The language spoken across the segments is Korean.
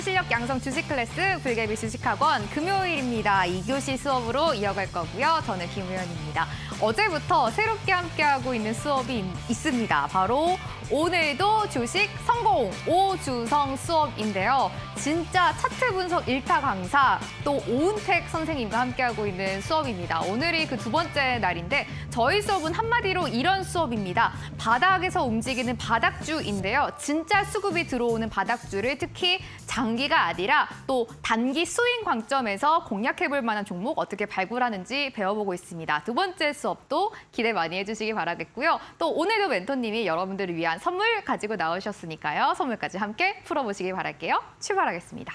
실력 양성 주식 클래스 불개비 주식학원 금요일입니다. 2교시 수업으로 이어갈 거고요. 저는 김우연입니다. 어제부터 새롭게 함께하고 있는 수업이 있습니다. 바로 오늘도 주식 성공 오주성 수업인데요. 진짜 차트 분석 1타 강사 또 오은택 선생님과 함께하고 있는 수업입니다. 오늘이 그 두 번째 날인데 저희 수업은 한마디로 이런 수업입니다. 바닥에서 움직이는 바닥주인데요. 진짜 수급이 들어오는 바닥주를 특히 장기가 아니라 또 단기 스윙 관점에서 공략해볼 만한 종목 어떻게 발굴하는지 배워보고 있습니다. 두 번째 수업도 기대 많이 해주시기 바라겠고요. 또 오늘도 멘토님이 여러분들을 위한 선물 가지고 나오셨으니까요. 선물까지 함께 풀어보시기 바랄게요. 출발하겠습니다.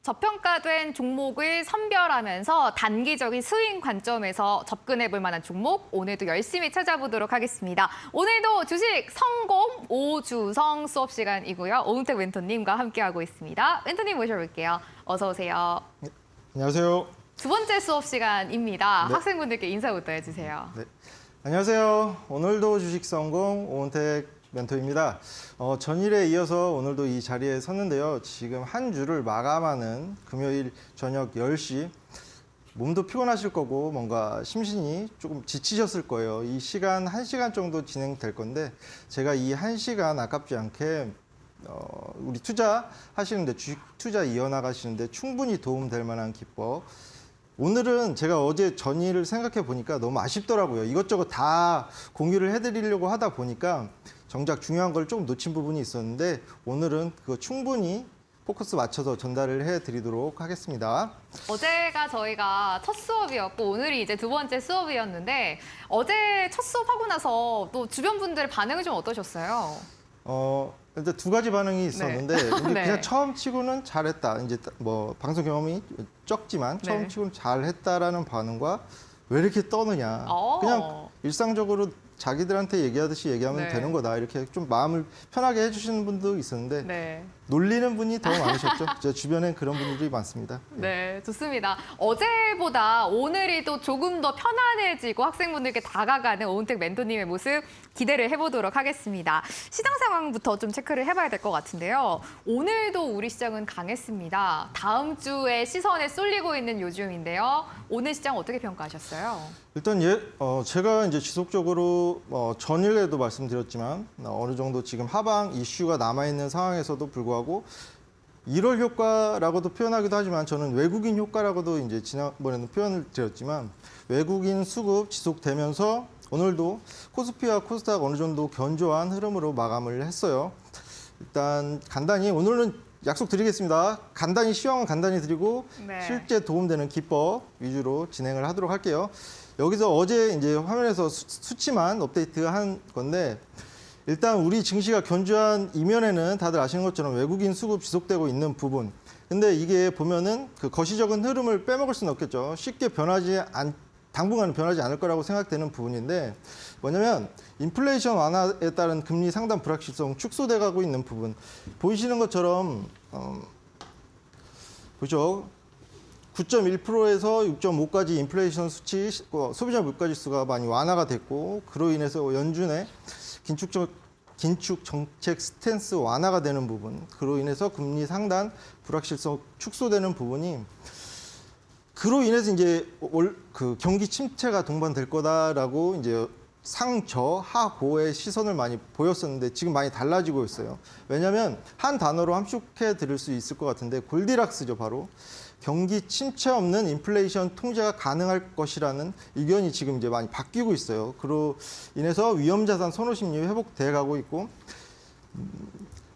저평가된 종목을 선별하면서 단기적인 스윙 관점에서 접근해볼 만한 종목 오늘도 열심히 찾아보도록 하겠습니다. 오늘도 주식 성공 오주성 수업 시간이고요. 오은택 멘토님과 함께하고 있습니다. 멘토님 모셔볼게요. 어서 오세요. 네, 안녕하세요. 두 번째 수업 시간입니다. 네. 학생분들께 인사부터 해주세요. 네. 안녕하세요. 오늘도 주식 성공 오은택 멘토입니다. 전일에 이어서 오늘도 이 자리에 섰는데요. 지금 한 주를 마감하는 금요일 저녁 10시. 몸도 피곤하실 거고 뭔가 심신이 조금 지치셨을 거예요. 이 시간 1시간 정도 진행될 건데 제가 이 1시간 아깝지 않게 우리 투자하시는데 주식 투자 이어나가시는데 충분히 도움될 만한 기법. 오늘은 제가 어제 전일을 생각해 보니까 너무 아쉽더라고요. 이것저것 다 공유를 해드리려고 하다 보니까 정작 중요한 걸 좀 놓친 부분이 있었는데 오늘은 그거 충분히 포커스 맞춰서 전달을 해드리도록 하겠습니다. 어제가 저희가 첫 수업이었고 오늘이 이제 두 번째 수업이었는데 어제 첫 수업하고 나서 또 주변 분들의 반응이 좀 어떠셨어요? 일단 두 가지 반응이 있었는데 네. 이제 네. 그냥 처음 치고는 잘했다. 이제 뭐 방송 경험이 적지만 처음 네. 치고는 잘했다라는 반응과 왜 이렇게 떠느냐. 그냥 일상적으로 자기들한테 얘기하듯이 얘기하면 네. 되는 거다. 이렇게 좀 마음을 편하게 해주시는 분도 있었는데 네. 놀리는 분이 더 많으셨죠. 제 주변엔 그런 분들이 많습니다. 네, 좋습니다. 어제보다 오늘이 또 조금 더 편안해지고 학생분들께 다가가는 오은택 멘토님의 모습 기대를 해보도록 하겠습니다. 시장 상황부터 좀 체크를 해봐야 될 것 같은데요. 오늘도 우리 시장은 강했습니다. 다음 주에 시선에 쏠리고 있는 요즘인데요. 오늘 시장 어떻게 평가하셨어요? 일단 제가 이제 지속적으로 전일에도 말씀드렸지만 어느 정도 지금 하방 이슈가 남아있는 상황에서도 불구하고 1월 효과라고도 표현하기도 하지만 저는 외국인 효과라고도 이제 지난번에는 표현을 드렸지만 외국인 수급 지속되면서 오늘도 코스피와 코스닥 어느 정도 견조한 흐름으로 마감을 했어요. 일단 간단히 오늘은 약속드리겠습니다. 간단히 시황은 간단히 드리고 네. 실제 도움되는 기법 위주로 진행을 하도록 할게요. 여기서 어제 이제 화면에서 수치만 업데이트한 건데 일단 우리 증시가 견조한 이면에는 다들 아시는 것처럼 외국인 수급 지속되고 있는 부분. 근데 이게 보면은 그 거시적인 흐름을 빼먹을 수는 없겠죠. 쉽게 당분간은 변하지 않을 거라고 생각되는 부분인데 뭐냐면 인플레이션 완화에 따른 금리 상담 불확실성 축소돼 가고 있는 부분. 보이시는 것처럼 보죠. 9.1%에서 6.5까지 인플레이션 수치, 소비자 물가지수가 많이 완화가 됐고 그로 인해서 연준의 긴축 정책 스탠스 완화가 되는 부분, 그로 인해서 금리 상단 불확실성 축소되는 부분이 그로 인해서 이제 그 경기 침체가 동반될 거다라고 이제 상저하고의 시선을 많이 보였었는데 지금 많이 달라지고 있어요. 왜냐하면 한 단어로 함축해 드릴 수 있을 것 같은데 골디락스죠, 바로. 경기 침체 없는 인플레이션 통제가 가능할 것이라는 의견이 지금 이제 많이 바뀌고 있어요. 그로 인해서 위험자산 선호 심리 회복돼 가고 있고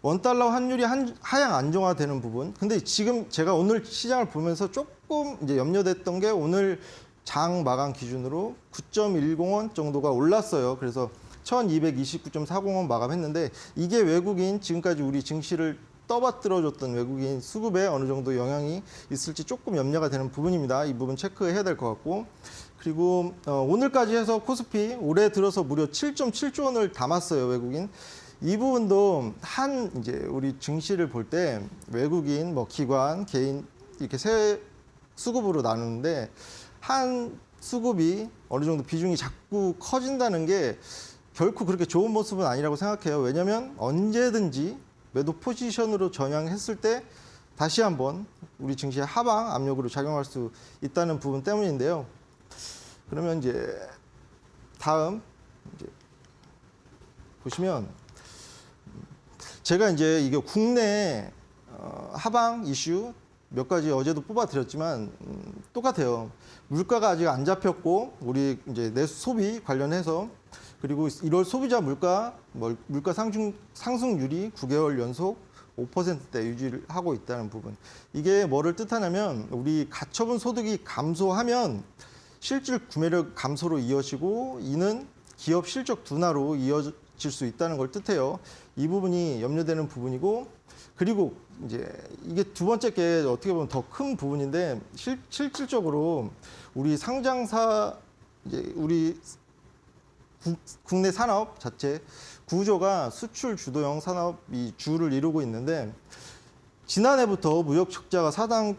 원달러 환율이 하향 안정화되는 부분. 근데 지금 제가 오늘 시장을 보면서 조금 이제 염려됐던 게 오늘 장 마감 기준으로 9.10원 정도가 올랐어요. 그래서 1229.40원 마감했는데 이게 외국인 지금까지 우리 증시를 떠받들어줬던 외국인 수급에 어느 정도 영향이 있을지 조금 염려가 되는 부분입니다. 이 부분 체크해야 될 것 같고 그리고 오늘까지 해서 코스피 올해 들어서 무려 7.7조 원을 담았어요. 외국인. 이 부분도 한 이제 우리 증시를 볼 때 외국인 뭐 기관 개인 이렇게 세 수급으로 나누는데 한 수급이 어느 정도 비중이 자꾸 커진다는 게 결코 그렇게 좋은 모습은 아니라고 생각해요. 왜냐하면 언제든지 매도 포지션으로 전향했을 때 다시 한번 우리 증시의 하방 압력으로 작용할 수 있다는 부분 때문인데요. 그러면 이제 다음 이제 보시면 제가 이제 이게 국내 하방 이슈 몇 가지 어제도 뽑아드렸지만 똑같아요. 물가가 아직 안 잡혔고 우리 이제 내수 소비 관련해서 그리고 1월 소비자 물가 상승률이 9개월 연속 5%대 유지를 하고 있다는 부분. 이게 뭐를 뜻하냐면 우리 가처분 소득이 감소하면 실질 구매력 감소로 이어지고 이는 기업 실적 둔화로 이어질 수 있다는 걸 뜻해요. 이 부분이 염려되는 부분이고 그리고 이제 이게 두 번째 게 어떻게 보면 더 큰 부분인데 실질적으로 우리 상장사 이제 우리 국내 산업 자체 구조가 수출 주도형 산업이 주를 이루고 있는데 지난해부터 무역 적자가 사상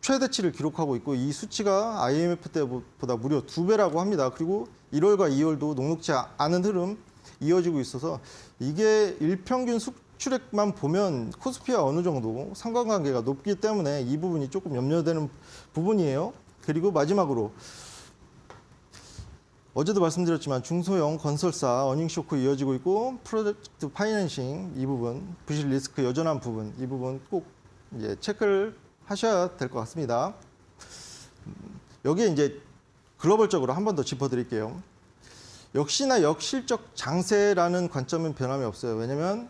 최대치를 기록하고 있고 이 수치가 IMF 때보다 무려 2배라고 합니다. 그리고 1월과 2월도 녹록지 않은 흐름 이어지고 있어서 이게 일평균 수출액만 보면 코스피와 어느 정도 상관관계가 높기 때문에 이 부분이 조금 염려되는 부분이에요. 그리고 마지막으로 어제도 말씀드렸지만 중소형 건설사 어닝 쇼크 이어지고 있고 프로젝트 파이낸싱 이 부분 부실 리스크 여전한 부분 이 부분 꼭 이제 체크를 하셔야 될 것 같습니다. 여기에 이제 글로벌적으로 한 번 더 짚어드릴게요. 역시나 역실적 장세라는 관점은 변함이 없어요. 왜냐하면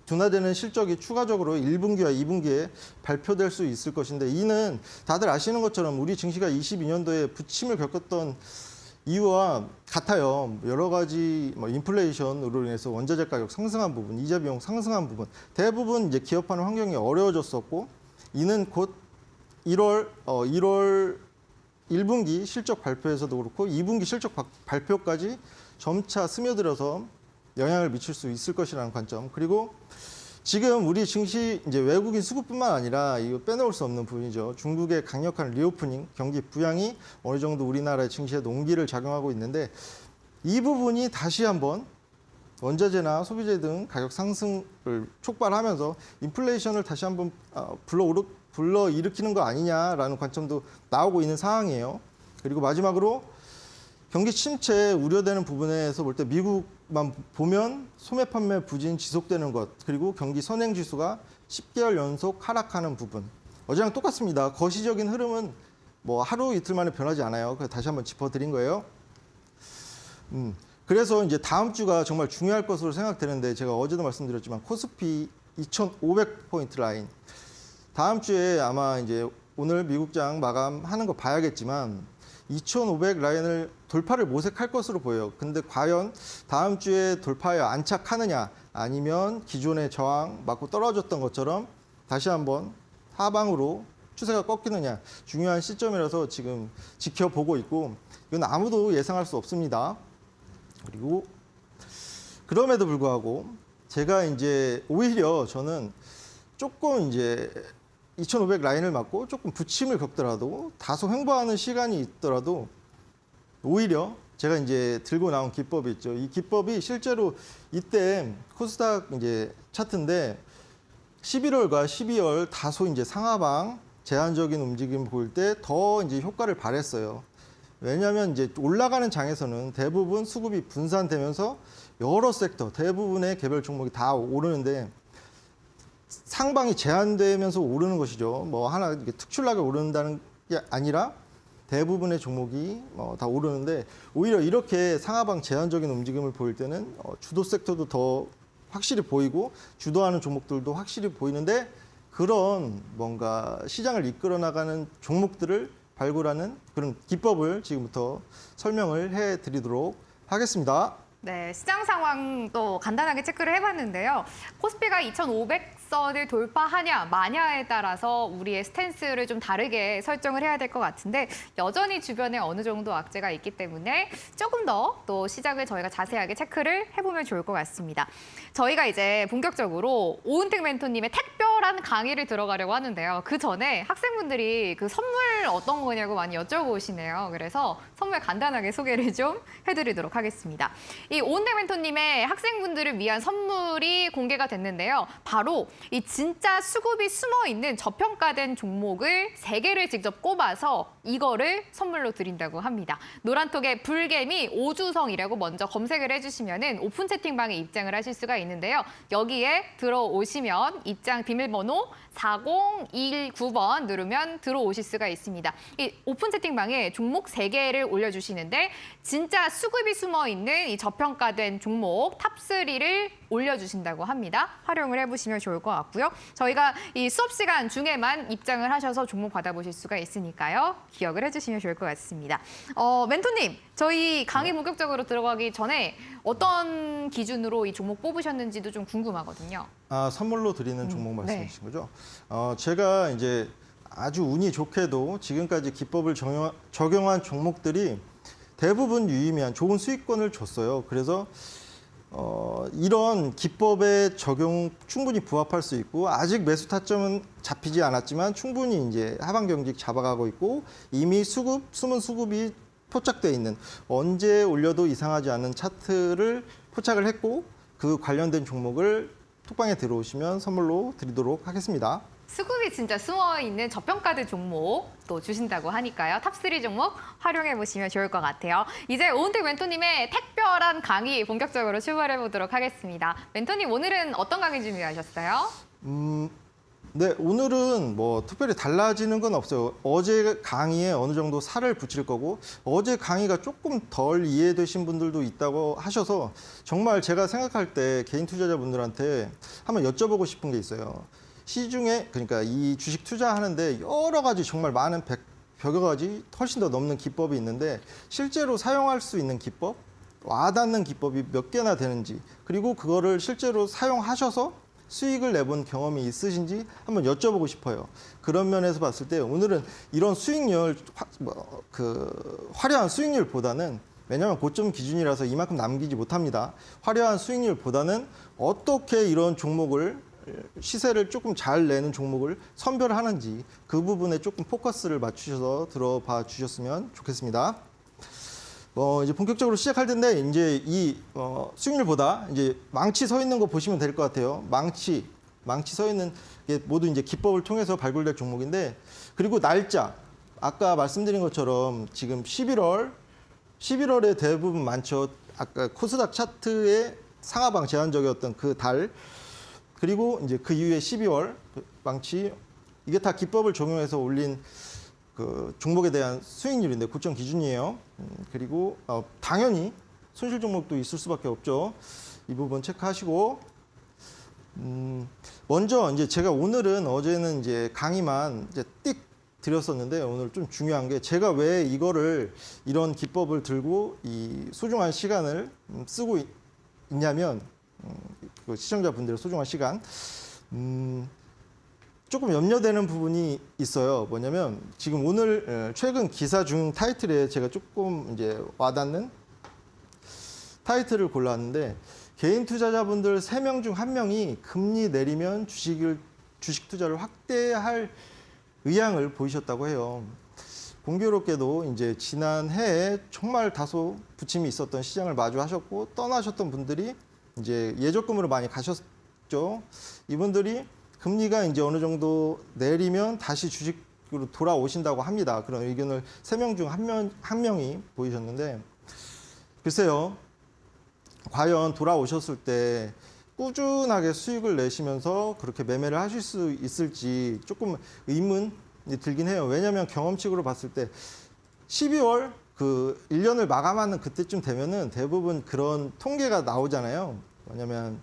둔화되는 실적이 추가적으로 1분기와 2분기에 발표될 수 있을 것인데 이는 다들 아시는 것처럼 우리 증시가 22년도에 부침을 겪었던 이유와 같아요. 여러 가지 인플레이션으로 인해서 원자재 가격 상승한 부분, 이자 비용 상승한 부분, 대부분 이제 기업하는 환경이 어려워졌었고, 이는 곧 1월 1분기 실적 발표에서도 그렇고 2분기 실적 발표까지 점차 스며들어서 영향을 미칠 수 있을 것이라는 관점. 그리고 지금 우리 증시 이제 외국인 수급뿐만 아니라 이거 빼놓을 수 없는 부분이죠. 중국의 강력한 리오프닝, 경기 부양이 어느 정도 우리나라의 증시에 농기를 작용하고 있는데 이 부분이 다시 한번 원자재나 소비재 등 가격 상승을 촉발하면서 인플레이션을 다시 한번 불러일으키는 거 아니냐라는 관점도 나오고 있는 상황이에요. 그리고 마지막으로 경기 침체 우려되는 부분에서 볼 때 미국만 보면 소매 판매 부진 지속되는 것 그리고 경기 선행 지수가 10개월 연속 하락하는 부분 어제랑 똑같습니다. 거시적인 흐름은 뭐 하루 이틀 만에 변하지 않아요. 그래서 다시 한번 짚어드린 거예요. 그래서 이제 다음 주가 정말 중요할 것으로 생각되는데 제가 어제도 말씀드렸지만 코스피 2,500포인트 라인 다음 주에 아마 이제 오늘 미국장 마감하는 거 봐야겠지만 2,500 라인을 돌파를 모색할 것으로 보여요. 근데 과연 다음 주에 돌파에 안착하느냐 아니면 기존의 저항 맞고 떨어졌던 것처럼 다시 한번 하방으로 추세가 꺾이느냐 중요한 시점이라서 지금 지켜보고 있고 이건 아무도 예상할 수 없습니다. 그리고 그럼에도 불구하고 제가 이제 오히려 저는 조금 이제 2,500 라인을 맞고 조금 부침을 겪더라도 다소 횡보하는 시간이 있더라도 오히려 제가 이제 들고 나온 기법이 있죠. 이 기법이 실제로 이때 코스닥 이제 차트인데 11월과 12월 다소 이제 상하방 제한적인 움직임 보일 때 더 이제 효과를 발했어요. 왜냐하면 이제 올라가는 장에서는 대부분 수급이 분산되면서 여러 섹터 대부분의 개별 종목이 다 오르는데 상방이 제한되면서 오르는 것이죠. 뭐 하나 이렇게 특출나게 오른다는 게 아니라 대부분의 종목이 다 오르는데 오히려 이렇게 상하방 제한적인 움직임을 보일 때는 주도 섹터도 더 확실히 보이고 주도하는 종목들도 확실히 보이는데 그런 뭔가 시장을 이끌어 나가는 종목들을 발굴하는 그런 기법을 지금부터 설명을 해드리도록 하겠습니다. 네, 시장 상황도 간단하게 체크를 해봤는데요. 코스피가 2,500선을 돌파하냐 마냐에 따라서 우리의 스탠스를 좀 다르게 설정을 해야 될 것 같은데 여전히 주변에 어느 정도 악재가 있기 때문에 조금 더 또 시장을 저희가 자세하게 체크를 해보면 좋을 것 같습니다. 저희가 이제 본격적으로 오은택 멘토님의 특별한 강의를 들어가려고 하는데요. 그 전에 학생분들이 그 선물 어떤 거냐고 많이 여쭤보시네요. 그래서 선물 간단하게 소개를 좀 해드리도록 하겠습니다. 이 오은택 멘토님의 학생분들을 위한 선물이 공개가 됐는데요. 바로 이 진짜 수급이 숨어 있는 저평가된 종목을 3개를 직접 꼽아서 이거를 선물로 드린다고 합니다. 노란톡에 불개미 오주성이라고 먼저 검색을 해주시면은 오픈 채팅방에 입장을 하실 수가 있는데요. 여기에 들어오시면 입장 비밀번호 4019번 누르면 들어오실 수가 있습니다. 이 오픈 채팅방에 종목 3개를 올려주시는데 진짜 수급이 숨어 있는 이 저평가된 종목 탑3를 올려주신다고 합니다. 활용을 해보시면 좋을 것 같고요. 저희가 이 수업 시간 중에만 입장을 하셔서 종목 받아보실 수가 있으니까요. 기억을 해주시면 좋을 것 같습니다. 멘토님, 저희 강의 본격적으로 들어가기 전에 어떤 기준으로 이 종목 뽑으셨는지도 좀 궁금하거든요. 아, 선물로 드리는 종목 네. 말씀이신 거죠? 제가 이제 아주 운이 좋게도 지금까지 기법을 적용한 종목들이 대부분 유의미한 좋은 수익권을 줬어요. 그래서 이런 기법의 적용 충분히 부합할 수 있고 아직 매수 타점은 잡히지 않았지만 충분히 이제 하방 경직 잡아가고 있고 이미 숨은 수급이 포착돼 있는 언제 올려도 이상하지 않은 차트를 포착을 했고 그 관련된 종목을 톡방에 들어오시면 선물로 드리도록 하겠습니다. 수급이 진짜 숨어 있는 저평가된 종목 또 주신다고 하니까요. 탑3 종목 활용해 보시면 좋을 것 같아요. 이제 오은택 멘토님의 특별한 강의 본격적으로 출발해 보도록 하겠습니다. 멘토님 오늘은 어떤 강의 준비하셨어요? 네, 오늘은 뭐 특별히 달라지는 건 없어요. 어제 강의에 어느 정도 살을 붙일 거고 어제 강의가 조금 덜 이해되신 분들도 있다고 하셔서 정말 제가 생각할 때 개인 투자자분들한테 한번 여쭤보고 싶은 게 있어요. 시중에 그러니까 이 주식 투자하는데 여러 가지 정말 많은 100여 가지 훨씬 더 넘는 기법이 있는데 실제로 사용할 수 있는 기법, 와닿는 기법이 몇 개나 되는지 그리고 그거를 실제로 사용하셔서 수익을 내본 경험이 있으신지 한번 여쭤보고 싶어요. 그런 면에서 봤을 때 오늘은 이런 수익률, 화려한 수익률보다는 왜냐하면 고점 기준이라서 이만큼 남기지 못합니다. 화려한 수익률보다는 어떻게 이런 종목을 시세를 조금 잘 내는 종목을 선별하는지 그 부분에 조금 포커스를 맞추셔서 들어봐 주셨으면 좋겠습니다. 이제 본격적으로 시작할 텐데 이제 이 수익률보다 이제 망치 서 있는 거 보시면 될 것 같아요. 망치 서 있는 게 모두 이제 기법을 통해서 발굴될 종목인데 그리고 날짜 아까 말씀드린 것처럼 지금 11월에 대부분 많죠. 아까 코스닥 차트의 상하방 제한적이었던 그 달 그리고 이제 그 이후에 12월 망치 이게 다 기법을 적용해서 올린 그 종목에 대한 수익률인데 고점 기준이에요. 그리고 당연히 손실 종목도 있을 수밖에 없죠. 이 부분 체크하시고 먼저 이제 제가 오늘은 어제는 이제 강의만 이제 띡 드렸었는데 오늘 좀 중요한 게 제가 왜 이런 기법을 들고 이 소중한 시간을 쓰고 있냐면 그 시청자분들의 소중한 시간 조금 염려되는 부분이 있어요. 뭐냐면 지금 오늘 최근 기사 중 타이틀에 제가 조금 이제 와닿는 타이틀을 골랐는데 개인 투자자분들 3명 중 1명이 금리 내리면 주식 투자를 확대할 의향을 보이셨다고 해요. 공교롭게도 이제 지난해에 정말 다소 부침이 있었던 시장을 마주하셨고 떠나셨던 분들이 이제 예적금으로 많이 가셨죠. 이분들이 금리가 이제 어느 정도 내리면 다시 주식으로 돌아오신다고 합니다. 그런 의견을 3명 중 한 명이 보이셨는데 글쎄요. 과연 돌아오셨을 때 꾸준하게 수익을 내시면서 그렇게 매매를 하실 수 있을지 조금 의문이 들긴 해요. 왜냐하면 경험칙으로 봤을 때 12월 그 1년을 마감하는 그때쯤 되면은 대부분 그런 통계가 나오잖아요. 뭐냐면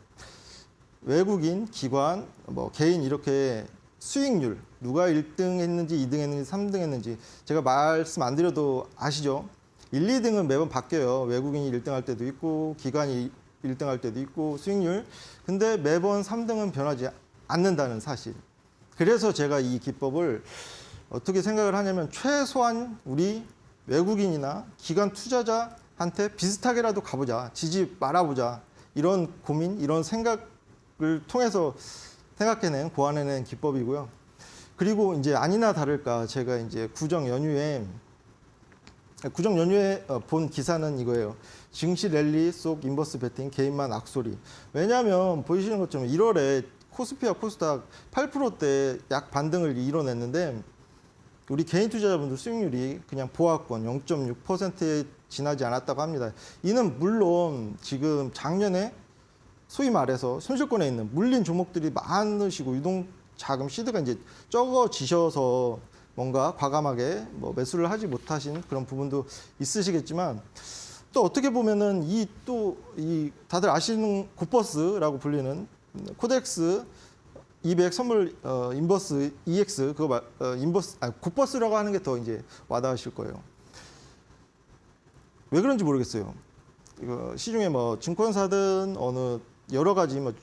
외국인, 기관, 뭐 개인 이렇게 수익률 누가 1등 했는지 2등 했는지 3등 했는지 제가 말씀 안 드려도 아시죠? 1, 2등은 매번 바뀌어요. 외국인이 1등 할 때도 있고 기관이 1등 할 때도 있고 수익률. 근데 매번 3등은 변하지 않는다는 사실. 그래서 제가 이 기법을 어떻게 생각을 하냐면 최소한 우리 외국인이나 기관 투자자한테 비슷하게라도 가보자. 지지 말아보자. 이런 고민, 이런 생각을 통해서 생각해낸, 고안해낸 기법이고요. 그리고 이제 아니나 다를까 제가 이제 구정 연휴에 본 기사는 이거예요. 증시 랠리 속 인버스 베팅 개인만 악소리. 왜냐하면 보이시는 것처럼 1월에 코스피와 코스닥 8%대 약 반등을 이뤄냈는데 우리 개인 투자자분들 수익률이 그냥 보합권 0.6%에 지나지 않았다고 합니다. 이는 물론 지금 작년에 소위 말해서 손실권에 있는 물린 종목들이 많으시고 유동 자금 시드가 이제 적어지셔서 뭔가 과감하게 뭐 매수를 하지 못하신 그런 부분도 있으시겠지만 또 어떻게 보면은 이 다들 아시는 고버스라고 불리는 코덱스 200 선물 인버스 EX 그거 고버스라고 하는 게 더 이제 와닿으실 거예요. 왜 그런지 모르겠어요. 이거 시중에 뭐 증권사든 어느 여러 가지 뭐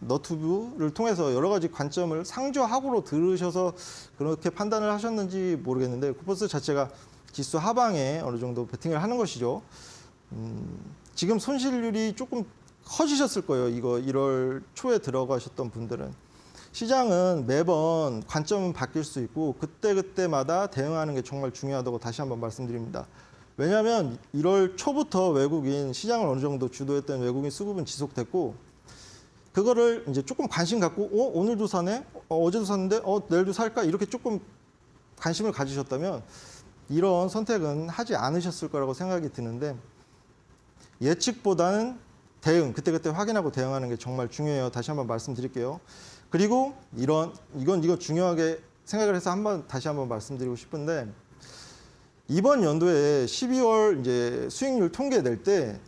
너튜브를 통해서 여러 가지 관점을 상저하고로 들으셔서 그렇게 판단을 하셨는지 모르겠는데 코버스 자체가 지수 하방에 어느 정도 베팅을 하는 것이죠. 지금 손실률이 조금 커지셨을 거예요. 이거 1월 초에 들어가셨던 분들은. 시장은 매번 관점은 바뀔 수 있고 그때그때마다 대응하는 게 정말 중요하다고 다시 한번 말씀드립니다. 왜냐하면 1월 초부터 외국인 시장을 어느 정도 주도했던 외국인 수급은 지속됐고 그거를 이제 조금 관심 갖고 오늘도 사네? 어제도 샀는데 내일도 살까? 이렇게 조금 관심을 가지셨다면 이런 선택은 하지 않으셨을 거라고 생각이 드는데 예측보다는 대응, 그때그때 확인하고 대응하는 게 정말 중요해요. 다시 한번 말씀드릴게요. 그리고 이거 중요하게 생각을 해서 다시 한번 말씀드리고 싶은데 이번 연도에 12월 이제 수익률 통계 낼 때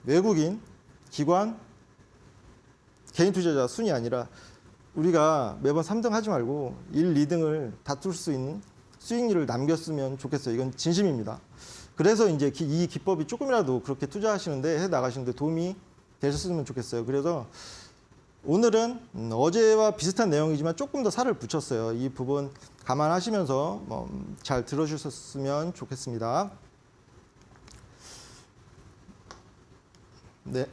외국인, 기관, 개인 투자자 순이 아니라 우리가 매번 3등 하지 말고 1, 2등을 다툴 수 있는 수익률을 남겼으면 좋겠어요. 이건 진심입니다. 그래서 이제 이 기법이 조금이라도 그렇게 투자하시는데 해 나가시는데 도움이 되셨으면 좋겠어요. 그래서 오늘은 어제와 비슷한 내용이지만 조금 더 살을 붙였어요. 이 부분 감안하시면서 잘 들어주셨으면 좋겠습니다. 네.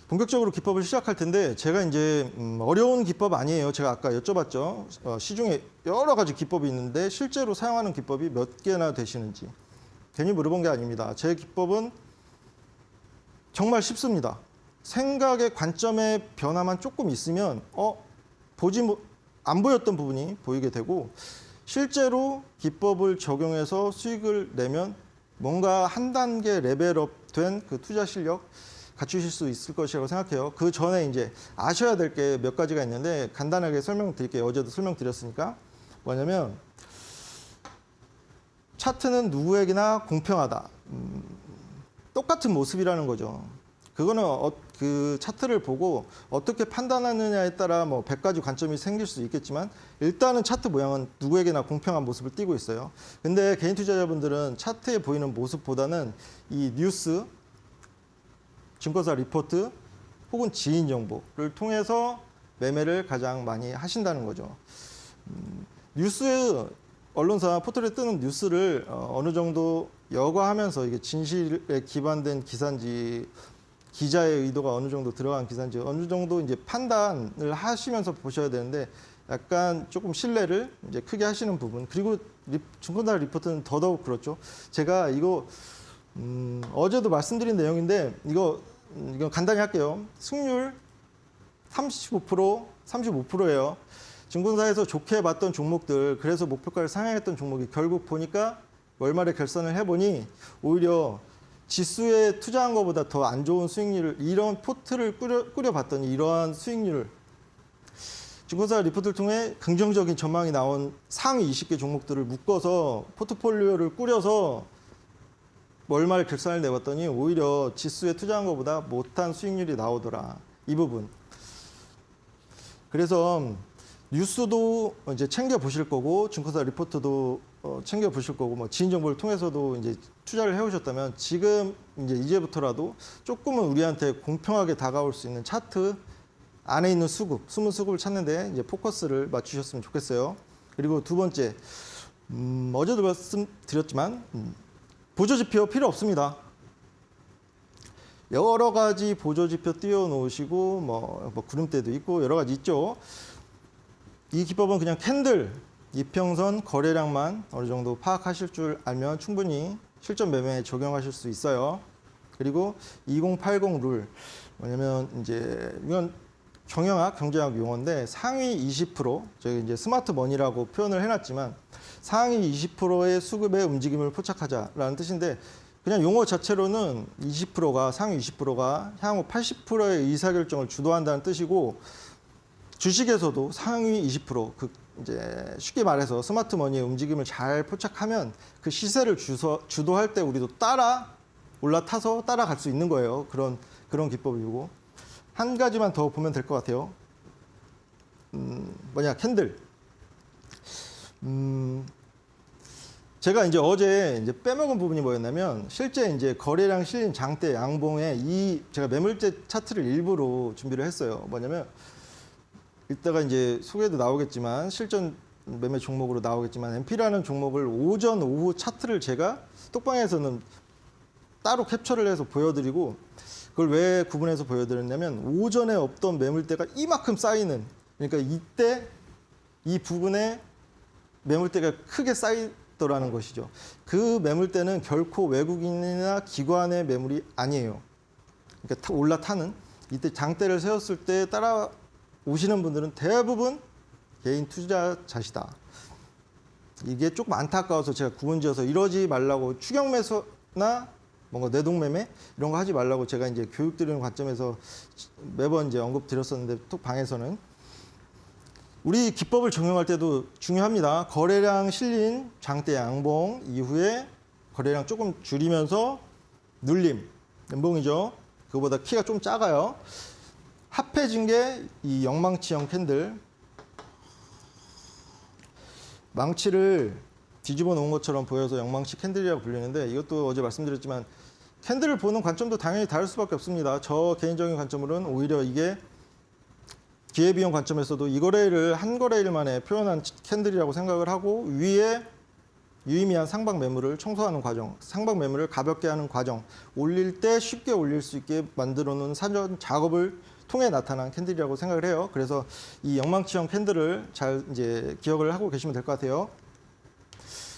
본격적으로 기법을 시작할 텐데 제가 이제 어려운 기법 아니에요. 제가 아까 여쭤봤죠. 시중에 여러 가지 기법이 있는데 실제로 사용하는 기법이 몇 개나 되시는지 괜히 물어본 게 아닙니다. 제 기법은 정말 쉽습니다. 생각의 관점의 변화만 조금 있으면 안 보였던 부분이 보이게 되고 실제로 기법을 적용해서 수익을 내면 뭔가 한 단계 레벨업 된 그 투자 실력 갖추실 수 있을 것이라고 생각해요. 그 전에 이제 아셔야 될 게 몇 가지가 있는데 간단하게 설명드릴게요. 어제도 설명드렸으니까. 뭐냐면 차트는 누구에게나 공평하다. 똑같은 모습이라는 거죠. 그거는 그 차트를 보고 어떻게 판단하느냐에 따라 뭐 100가지 관점이 생길 수 있겠지만 일단은 차트 모양은 누구에게나 공평한 모습을 띠고 있어요. 근데 개인 투자자분들은 차트에 보이는 모습보다는 이 뉴스, 증권사 리포트 혹은 지인 정보를 통해서 매매를 가장 많이 하신다는 거죠. 뉴스, 언론사 포털에 뜨는 뉴스를 어느 정도 여과하면서 이게 진실에 기반된 기사인지 기자의 의도가 어느 정도 들어간 기사인지 어느 정도 이제 판단을 하시면서 보셔야 되는데 약간 조금 신뢰를 이제 크게 하시는 부분 그리고 증권사 리포트는 더더욱 그렇죠. 제가 이거 어제도 말씀드린 내용인데 이거 간단히 할게요. 승률 35%예요. 증권사에서 좋게 봤던 종목들 그래서 목표가를 상향했던 종목이 결국 보니까 월말에 결산을 해보니 오히려 지수에 투자한 것보다 더 안 좋은 수익률을 이런 포트를 꾸려봤더니 이러한 수익률을 증권사 리포트를 통해 긍정적인 전망이 나온 상위 20개 종목들을 묶어서 포트폴리오를 꾸려서 월말 결산을 내봤더니 오히려 지수에 투자한 것보다 못한 수익률이 나오더라. 이 부분. 그래서 뉴스도 이제 챙겨 보실 거고 증권사 리포트도 챙겨 보실 거고 뭐 지인 정보를 통해서도 이제 투자를 해오셨다면 지금 이제 이제부터라도 조금은 우리한테 공평하게 다가올 수 있는 차트 안에 있는 수급, 숨은 수급을 찾는데 이제 포커스를 맞추셨으면 좋겠어요. 그리고 두 번째, 어제도 말씀드렸지만 보조지표 필요 없습니다. 여러 가지 보조지표 띄워놓으시고 뭐 구름대도 있고 여러 가지 있죠. 이 기법은 그냥 캔들, 이평선, 거래량만 어느 정도 파악하실 줄 알면 충분히 실전 매매에 적용하실 수 있어요. 그리고 2080 룰, 뭐냐면 이제 이건 경영학, 경제학 용어인데 상위 20%, 저희 이제 스마트 머니라고 표현을 해놨지만 상위 20%의 수급의 움직임을 포착하자라는 뜻인데 그냥 용어 자체로는 20%가 상위 20%가 향후 80%의 의사결정을 주도한다는 뜻이고 주식에서도 상위 20%, 이제 쉽게 말해서 스마트 머니의 움직임을 잘 포착하면 그 시세를 주도할 때 우리도 따라 올라타서 따라갈 수 있는 거예요. 그런 기법이고 한 가지만 더 보면 될 것 같아요. 캔들. 제가 이제 어제 이제 빼먹은 부분이 뭐였냐면 실제 이제 거래량 실린 장대 양봉에 제가 매물대 차트를 일부러 준비를 했어요. 이따가 이제 소개도 나오겠지만 실전 매매 종목으로 나오겠지만 MP라는 종목을 오전 오후 차트를 제가 똑방에서는 따로 캡처를 해서 보여드리고 그걸 왜 구분해서 보여드렸냐면 오전에 없던 매물대가 이만큼 쌓이는 그러니까 이때 이 부분에 매물대가 크게 쌓이더라는 것이죠. 그 매물대는 결코 외국인이나 기관의 매물이 아니에요. 그러니까 올라타는 이때 장대를 세웠을 때 오시는 분들은 대부분 개인 투자자시다. 이게 조금 안타까워서 제가 구분지어서 이러지 말라고 추격 매수나 뭔가 내동매매 이런 거 하지 말라고 제가 이제 교육드리는 관점에서 매번 이제 언급드렸었는데 또 방에서는 우리 기법을 적용할 때도 중요합니다. 거래량 실린 장대 양봉 이후에 거래량 조금 줄이면서 눌림, 연봉이죠. 그거보다 키가 좀 작아요. 합해진 게 이 영망치형 캔들. 망치를 뒤집어 놓은 것처럼 보여서 영망치 캔들이라고 불리는데 이것도 어제 말씀드렸지만 캔들을 보는 관점도 당연히 다를 수밖에 없습니다. 저 개인적인 관점으로는 오히려 이게 기회비용 관점에서도 이 거래일을 한 거래일 만에 표현한 캔들이라고 생각을 하고 위에 유의미한 상방 매물을 청소하는 과정, 상방 매물을 가볍게 하는 과정, 올릴 때 쉽게 올릴 수 있게 만들어 놓은 사전 작업을 통해 나타난 캔들이라고 생각을 해요. 그래서 이 영망치형 캔들을 잘 이제 기억을 하고 계시면 될 것 같아요.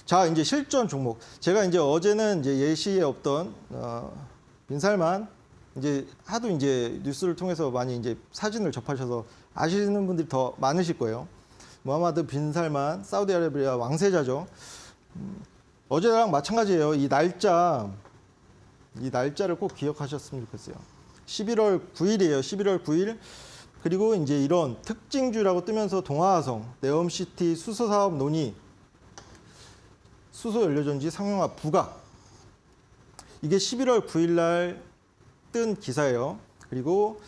자, 이제 실전 종목. 제가 이제 어제는 이제 예시에 없던 빈살만 이제 하도 이제 뉴스를 통해서 많이 이제 사진을 접하셔서 아시는 분들이 더 많으실 거예요. 무하마드 빈살만 사우디아라비아 왕세자죠. 어제랑 마찬가지예요. 이 날짜를 꼭 기억하셨으면 좋겠어요. 11월 9일이에요. 11월 9일. 그리고 이제 이런 특징주라고 뜨면서 동아화성, 네옴시티 수소 사업 논의, 수소 연료전지 상용화 부각. 이게 11월 9일 날 뜬 기사예요. 그리고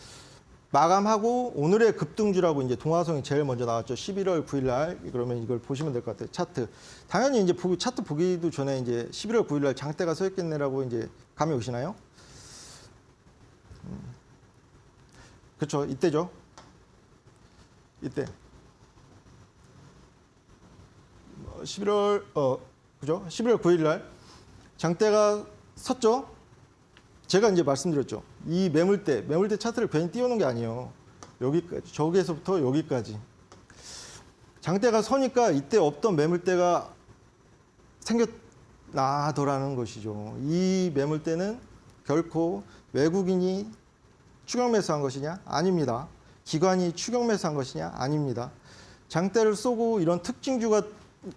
마감하고 오늘의 급등주라고 이제 동화성이 제일 먼저 나왔죠. 11월 9일 날. 그러면 이걸 보시면 될 것 같아요. 차트. 당연히 이제 차트 보기도 전에 이제 11월 9일 날 장대가 서 있겠네라고 이제 감이 오시나요? 그렇죠. 이때죠. 이때. 그죠? 11월 9일 날 장대가 섰죠. 제가 이제 말씀드렸죠. 이 매물대 차트를 괜히 띄워놓은 게 아니에요. 여기까지, 저기에서부터 여기까지. 장대가 서니까 이때 없던 매물대가 생겨나더라는 것이죠. 이 매물대는 결코 외국인이 추격 매수한 것이냐? 아닙니다. 기관이 추격 매수한 것이냐? 아닙니다. 장대를 쏘고 이런 특징주가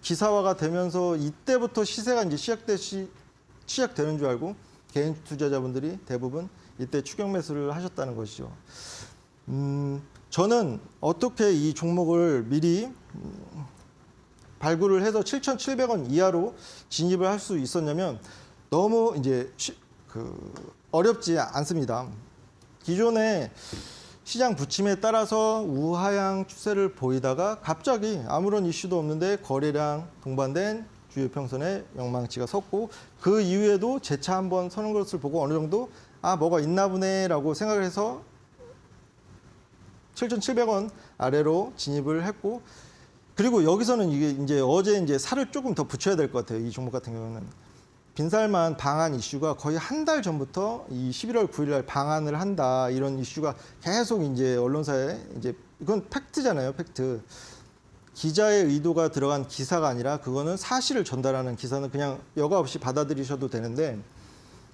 기사화가 되면서 이때부터 시세가 이제 시작되는 줄 알고 개인 투자자분들이 대부분 이때 추격 매수를 하셨다는 것이죠. 저는 어떻게 이 종목을 미리 발굴을 해서 7,700원 이하로 진입을 할 수 있었냐면 너무 이제 어렵지 않습니다. 기존에 시장 부침에 따라서 우하향 추세를 보이다가 갑자기 아무런 이슈도 없는데 거래량 동반된 주요 평선에 영망치가 섰고 그 이후에도 재차 한번 서는 것을 보고 어느 정도 뭐가 있나 보네라고 생각을 해서 7,700원 아래로 진입을 했고 그리고 여기서는 이게 어제 살을 조금 더 붙여야 될 것 같아요. 이 종목 같은 경우는 빈살만 방한 이슈가 거의 한 달 전부터 이 11월 9일 날 방한을 한다 이런 이슈가 계속 언론사에 이건 팩트잖아요. 팩트. 기자의 의도가 들어간 기사가 아니라 그거는 사실을 전달하는 기사는 그냥 여과 없이 받아들이셔도 되는데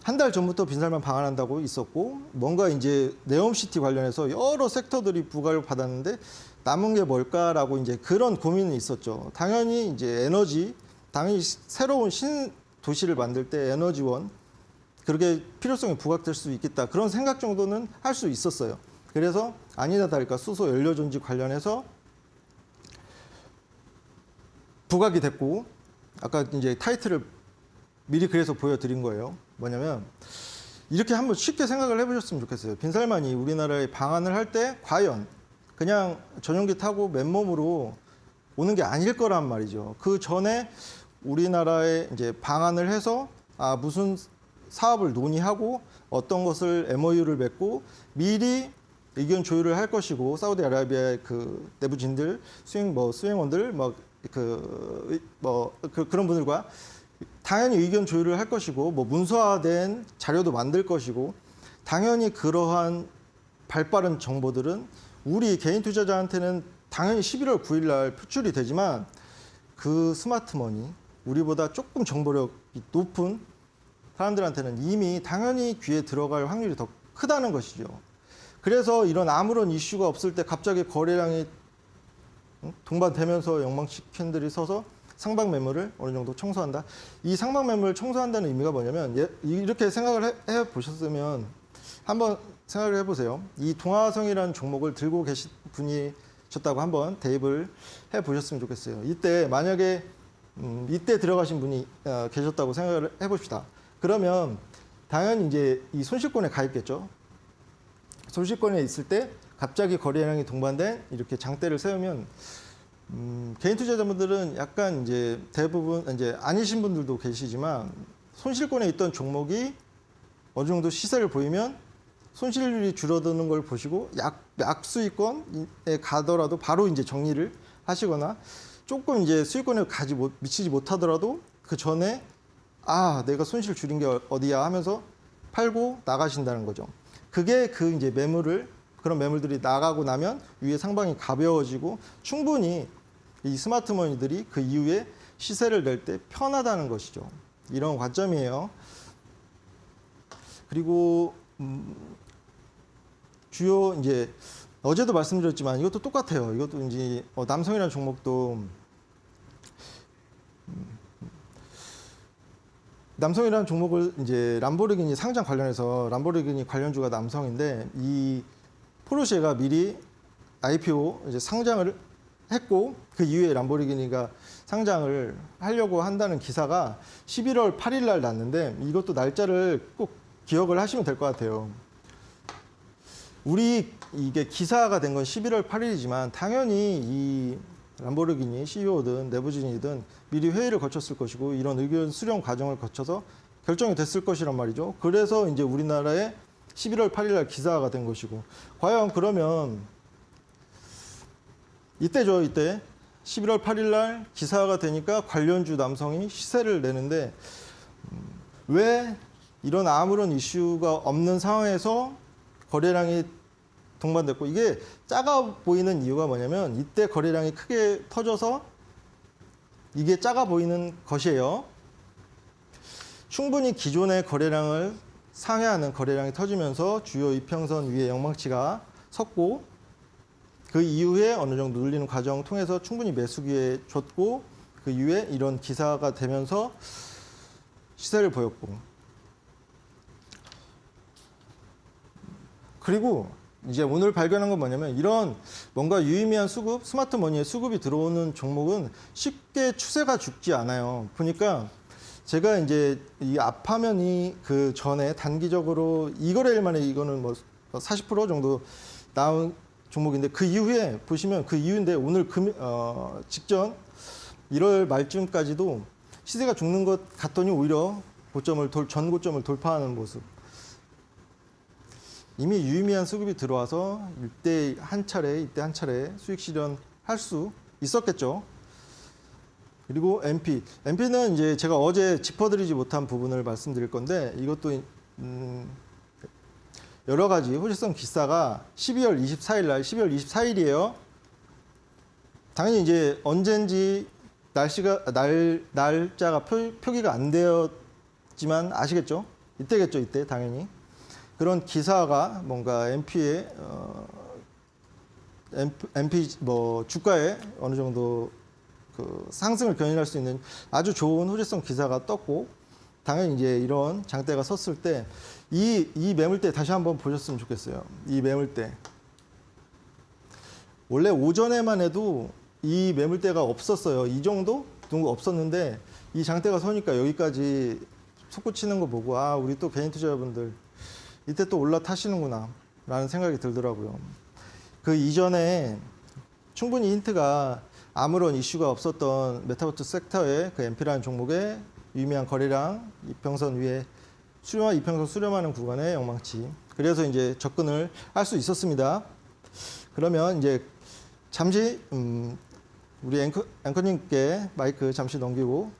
한 달 전부터 빈살만 방한한다고 있었고 뭔가 네옴시티 관련해서 여러 섹터들이 부과를 받았는데 남은 게 뭘까라고 그런 고민이 있었죠. 당연히 에너지, 당연히 새로운 신도시를 만들 때 에너지원 그렇게 필요성이 부각될 수 있겠다 그런 생각 정도는 할 수 있었어요. 그래서 아니나 다를까 수소 연료전지 관련해서 부각이 됐고 아까 타이틀을 미리 그래서 보여드린 거예요. 뭐냐면 이렇게 한번 쉽게 생각을 해보셨으면 좋겠어요. 빈살만이 우리나라에 방한을 할 때 과연 그냥 전용기 타고 맨몸으로 오는 게 아닐 거란 말이죠. 그 전에 우리나라에 방한을 해서 무슨 사업을 논의하고 어떤 것을 MOU를 맺고 미리 의견 조율을 할 것이고 사우디아라비아의 그 내부진들 수행원들 그런 분들과 당연히 의견 조율을 할 것이고 문서화된 자료도 만들 것이고 당연히 그러한 발빠른 정보들은 우리 개인 투자자한테는 당연히 11월 9일 날 표출이 되지만 그 스마트머니 우리보다 조금 정보력이 높은 사람들한테는 이미 당연히 귀에 들어갈 확률이 더 크다는 것이죠. 그래서 이런 아무런 이슈가 없을 때 갑자기 거래량이 동반되면서 영망치 캔들이 서서 상방 매물을 어느 정도 청소한다. 이 상방 매물을 청소한다는 의미가 뭐냐면 이렇게 생각을 해 보셨으면 한번 생각을 해보세요. 이 동화성이라는 종목을 들고 계신 분이셨다고 한번 대입을 해 보셨으면 좋겠어요. 이때 만약에 이때 들어가신 분이 계셨다고 생각을 해봅시다. 그러면 당연히 이 손실권에 가 있겠죠. 손실권에 있을 때 갑자기 거래량이 동반된 이렇게 장대를 세우면 개인 투자자분들은 약간 대부분 아니신 분들도 계시지만 손실권에 있던 종목이 어느 정도 시세를 보이면 손실률이 줄어드는 걸 보시고 약수익권에 가더라도 바로 정리를 하시거나 조금 수익권에 미치지 못하더라도 그 전에 내가 손실 줄인 게 어디야 하면서 팔고 나가신다는 거죠. 그게 그런 매물들이 나가고 나면 위에 상방이 가벼워지고 충분히 이 스마트머니들이 그 이후에 시세를 낼 때 편하다는 것이죠. 이런 관점이에요. 그리고 주요 어제도 말씀드렸지만 이것도 똑같아요. 이것도 남성이라는 종목도 남성이라는 종목을 람보르기니 상장 관련해서 람보르기니 관련주가 남성인데 이 포르쉐가 미리 IPO 상장을 했고 그 이후에 람보르기니가 상장을 하려고 한다는 기사가 11월 8일 날 났는데 이것도 날짜를 꼭 기억을 하시면 될 것 같아요. 이게 기사가 된 건 11월 8일이지만 당연히 이 람보르기니 CEO든 내부진이든 미리 회의를 거쳤을 것이고 이런 의견 수렴 과정을 거쳐서 결정이 됐을 것이란 말이죠. 그래서 우리나라에 11월 8일 날 기사가 된 것이고 과연 그러면 이때죠. 이때 11월 8일 날 기사가 되니까 관련주 남성이 시세를 내는데 왜 이런 아무런 이슈가 없는 상황에서 거래량이 동반됐고 이게 작아 보이는 이유가 뭐냐면 이때 거래량이 크게 터져서 이게 작아 보이는 것이에요. 충분히 기존의 거래량을 상회하는 거래량이 터지면서 주요 이평선 위에 영망치가 섰고 그 이후에 어느 정도 눌리는 과정 통해서 충분히 매수 기회 줬고 그 이후에 이런 기사가 되면서 시세를 보였고 그리고 오늘 발견한 건 뭐냐면 이런 뭔가 유의미한 수급, 스마트머니의 수급이 들어오는 종목은 쉽게 추세가 죽지 않아요. 보니까 제가 이 앞화면이 그 전에 단기적으로 2거래일 만에 이거는 40% 정도 나온 종목인데 그 이후에 보시면 그 이후인데 오늘 직전 1월 말쯤까지도 시세가 죽는 것 같더니 오히려 전 고점을 돌파하는 모습. 이미 유의미한 수급이 들어와서 이때 한 차례 수익 실현할 수 있었겠죠. 그리고 MP는 이제 제가 어제 짚어드리지 못한 부분을 말씀드릴 건데 이것도 여러 가지 호재성 기사가 12월 24일이에요. 당연히 이제 언젠지 날짜가 표기가 안 되었지만 아시겠죠? 이때겠죠, 이때 당연히. 그런 기사가 뭔가 MP 주가에 어느 정도 그 상승을 견인할 수 있는 아주 좋은 호재성 기사가 떴고 당연히 이제 이런 장대가 섰을 때 이 매물대 다시 한번 보셨으면 좋겠어요. 이 매물대. 원래 오전에만 해도 이 매물대가 없었어요. 이 정도 없었는데 이 장대가 서니까 여기까지 솟구치는 거 보고 아, 우리 또 개인 투자자분들 이때 또 올라타시는구나 라는 생각이 들더라고요. 그 이전에 충분히 힌트가 아무런 이슈가 없었던 메타버스 섹터의 그 MP라는 종목의 유의미한 거래량 이평선 위에 이평선 수렴하는 구간의 영망치. 그래서 이제 접근을 할 수 있었습니다. 그러면 이제 잠시 우리 앵커님께 마이크 잠시 넘기고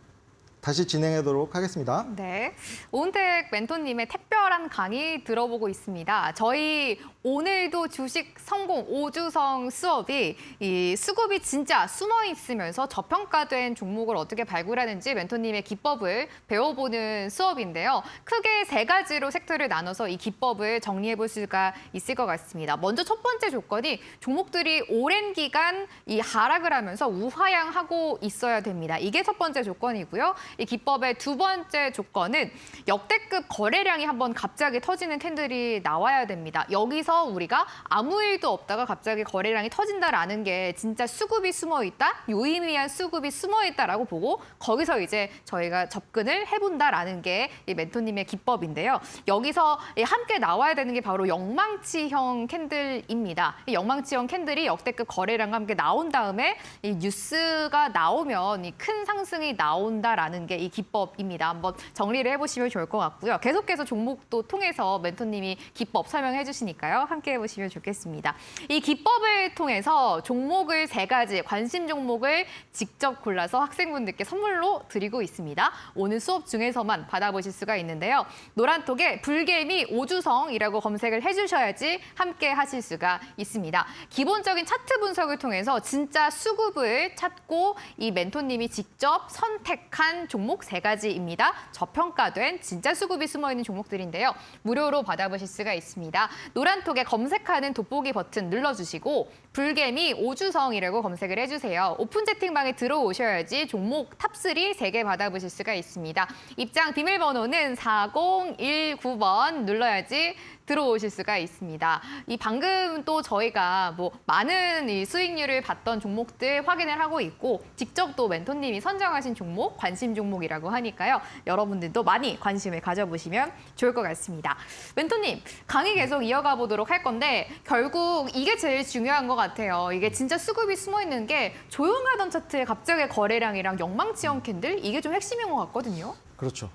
다시 진행하도록 하겠습니다. 네, 오은택 멘토님의 특별한 강의 들어보고 있습니다. 저희 오늘도 주식 성공 5주성 수업이 이 수급이 진짜 숨어 있으면서 저평가된 종목을 어떻게 발굴하는지 멘토님의 기법을 배워보는 수업인데요. 크게 3가지로 섹터를 나눠서 이 기법을 정리해 볼 수가 있을 것 같습니다. 먼저 첫 번째 조건이 종목들이 오랜 기간 이 하락을 하면서 우하향하고 있어야 됩니다. 이게 첫 번째 조건이고요. 이 기법의 두 번째 조건은 역대급 거래량이 한번 갑자기 터지는 캔들이 나와야 됩니다. 여기서 우리가 아무 일도 없다가 갑자기 거래량이 터진다라는 게 진짜 수급이 숨어있다, 유의미한 수급이 숨어있다라고 보고 거기서 이제 저희가 접근을 해본다라는 게 이 멘토님의 기법인데요. 여기서 함께 나와야 되는 게 바로 영망치형 캔들입니다. 이 영망치형 캔들이 역대급 거래량과 함께 나온 다음에 이 뉴스가 나오면 이 큰 상승이 나온다라는 게 이 기법입니다. 한번 정리를 해보시면 좋을 것 같고요. 계속해서 종목도 통해서 멘토님이 기법 설명해 주시니까요. 함께 해보시면 좋겠습니다. 이 기법을 통해서 종목을 3가지, 관심 종목을 직접 골라서 학생분들께 선물로 드리고 있습니다. 오늘 수업 중에서만 받아보실 수가 있는데요. 노란톡에 불개미 5주성이라고 검색을 해주셔야지 함께 하실 수가 있습니다. 기본적인 차트 분석을 통해서 진짜 수급을 찾고 이 멘토님이 직접 선택한 종목 3가지입니다. 저평가된 진짜 수급이 숨어있는 종목들인데요. 무료로 받아보실 수가 있습니다. 노란톡에 검색하는 돋보기 버튼 눌러주시고 불개미 5주성이라고 검색을 해주세요. 오픈 채팅방에 들어오셔야지 종목 탑3 3개 받아보실 수가 있습니다. 입장 비밀번호는 4019번 눌러야지 들어오실 수가 있습니다. 이 방금 또 저희가 뭐 많은 이 수익률을 봤던 종목들 확인을 하고 있고 직접 또 멘토님이 선정하신 종목, 관심 종목이라고 하니까요. 여러분들도 많이 관심을 가져보시면 좋을 것 같습니다. 멘토님, 강의 계속 이어가 보도록 할 건데 결국 이게 제일 중요한 것 같아요. 이게 진짜 수급이 숨어 있는 게 조용하던 차트에 갑자기 거래량이랑 영망치형 캔들 이게 좀 핵심인 것 같거든요. 그렇죠.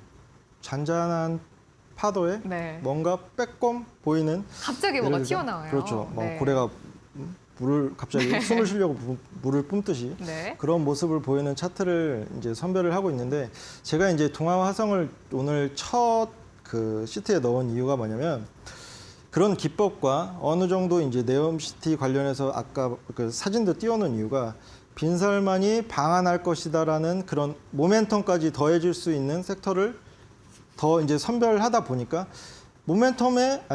잔잔한 파도에 네. 뭔가 빼꼼 보이는 갑자기 뭐가 예를 들어, 튀어나와요. 그렇죠. 네. 고래가 물을 갑자기 숨을 쉬려고 물을 뿜듯이 네. 그런 모습을 보이는 차트를 이제 선별을 하고 있는데 제가 이제 동아화성을 오늘 첫 그 시트에 넣은 이유가 뭐냐면 그런 기법과 어느 정도 이제 네옴시티 관련해서 아까 그 사진도 띄워놓은 이유가 빈살만이 방한할 것이다라는 그런 모멘텀까지 더해질 수 있는 섹터를 더 이제 선별하다 보니까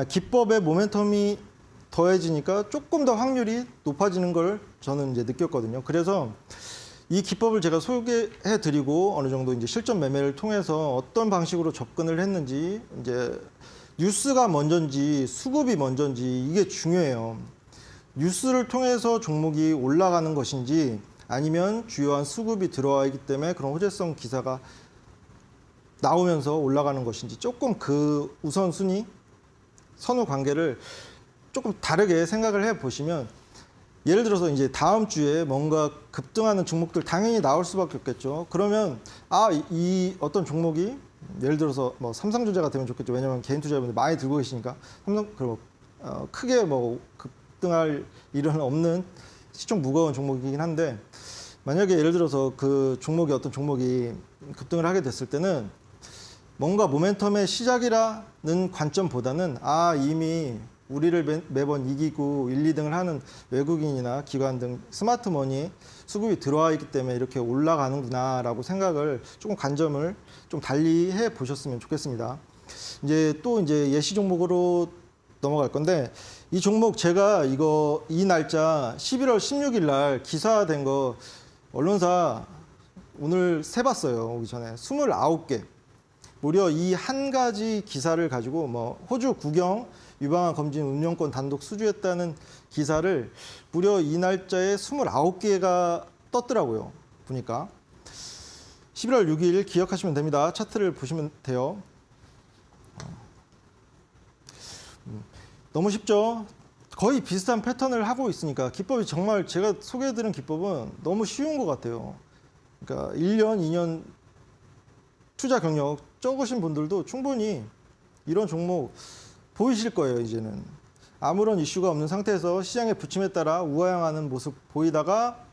기법의 모멘텀이 더해지니까 조금 더 확률이 높아지는 걸 저는 이제 느꼈거든요. 그래서 이 기법을 제가 소개해 드리고 어느 정도 이제 실전 매매를 통해서 어떤 방식으로 접근을 했는지 이제 뉴스가 먼저인지 수급이 먼저인지 이게 중요해요. 뉴스를 통해서 종목이 올라가는 것인지 아니면 주요한 수급이 들어와 있기 때문에 그런 호재성 기사가 나오면서 올라가는 것인지 조금 그 우선순위, 선후 관계를 조금 다르게 생각을 해 보시면 예를 들어서 이제 다음 주에 뭔가 급등하는 종목들 당연히 나올 수밖에 없겠죠. 그러면 이 어떤 종목이 예를 들어서 뭐 삼성전자가 되면 좋겠죠. 왜냐하면 개인 투자자분들 많이 들고 계시니까 그리고 크게 뭐 급등할 일은 없는 시총 무거운 종목이긴 한데 만약에 예를 들어서 그 종목이 어떤 종목이 급등을 하게 됐을 때는 뭔가 모멘텀의 시작이라는 관점보다는 이미 우리를 매번 이기고 1, 2등을 하는 외국인이나 기관 등 스마트머니 수급이 들어와 있기 때문에 이렇게 올라가는구나라고 생각을 조금 관점을 좀 달리 해 보셨으면 좋겠습니다. 이제 예시 종목으로 넘어갈 건데 이 종목 제가 이 날짜 11월 16일 날 기사된 거 언론사 오늘 세봤어요. 오기 전에 29개. 무려 이 한 가지 기사를 가지고 뭐 호주 국영 유방암 검진 운영권 단독 수주했다는 기사를 무려 이 날짜에 29개가 떴더라고요. 보니까 11월 6일 기억하시면 됩니다. 차트를 보시면 돼요. 너무 쉽죠? 거의 비슷한 패턴을 하고 있으니까 기법이 정말 제가 소개해드린 기법은 너무 쉬운 것 같아요. 그러니까 1년, 2년 투자 경력 적으신 분들도 충분히 이런 종목 보이실 거예요. 이제는 아무런 이슈가 없는 상태에서 시장의 부침에 따라 우하향하는 모습 보이다가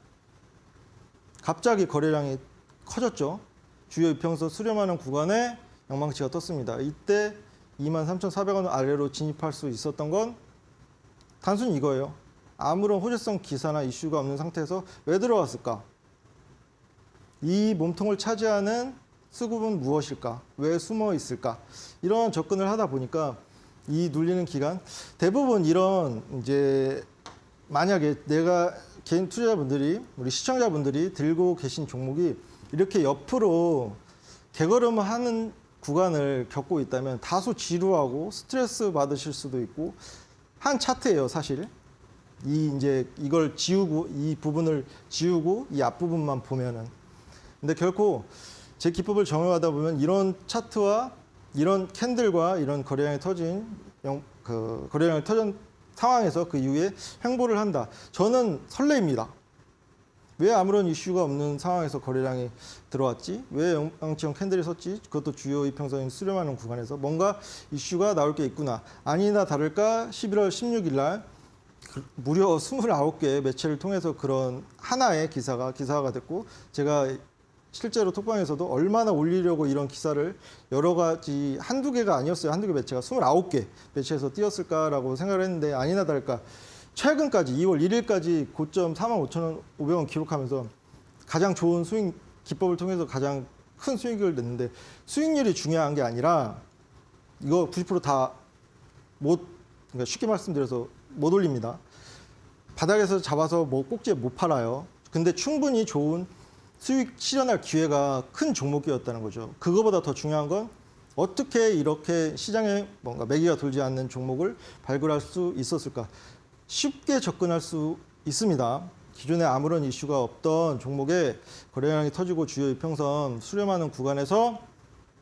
갑자기 거래량이 커졌죠. 주요 이평선 수렴하는 구간에 양망치가 떴습니다. 이때 23,400원 아래로 진입할 수 있었던 건 단순히 이거예요. 아무런 호재성 기사나 이슈가 없는 상태에서 왜 들어왔을까? 이 몸통을 차지하는 수급은 무엇일까? 왜 숨어 있을까? 이런 접근을 하다 보니까 이 눌리는 기간 대부분 이런 이제 만약에 내가 개인 투자자분들이 우리 시청자분들이 들고 계신 종목이 이렇게 옆으로 개걸음을 하는 구간을 겪고 있다면 다소 지루하고 스트레스 받으실 수도 있고 한 차트예요, 사실. 이걸 지우고 이 부분을 지우고 이 앞부분만 보면은. 근데 결코 제 기법을 적용하다 보면 이런 차트와 이런 캔들과 이런 거래량이 터진 상황에서 그 이후에 횡보를 한다. 저는 설레입니다. 왜 아무런 이슈가 없는 상황에서 거래량이 들어왔지? 왜 양치형 캔들이 섰지? 그것도 주요 이평선이 수렴하는 구간에서 뭔가 이슈가 나올 게 있구나. 아니나 다를까 11월 16일 날 무려 29개의 매체를 통해서 그런 하나의 기사가 됐고 제가 실제로 톡방에서도 얼마나 올리려고 이런 기사를 여러 가지 한두 개가 아니었어요. 한두 개 매체가 29개 매체에서 띄었을까라고 생각을 했는데 아니나 다를까 최근까지 2월 1일까지 고점 45,500원 기록하면서 가장 좋은 수익 기법을 통해서 가장 큰 수익을 냈는데 수익률이 중요한 게 아니라 이거 90% 다 그러니까 쉽게 말씀드려서 못 올립니다. 바닥에서 잡아서 뭐 꼭지에 못 팔아요. 근데 충분히 좋은 수익 실현할 기회가 큰 종목이었다는 거죠. 그거보다 더 중요한 건 어떻게 이렇게 시장에 뭔가 매기가 돌지 않는 종목을 발굴할 수 있었을까? 쉽게 접근할 수 있습니다. 기존에 아무런 이슈가 없던 종목에 거래량이 터지고 주요 이평선 수렴하는 구간에서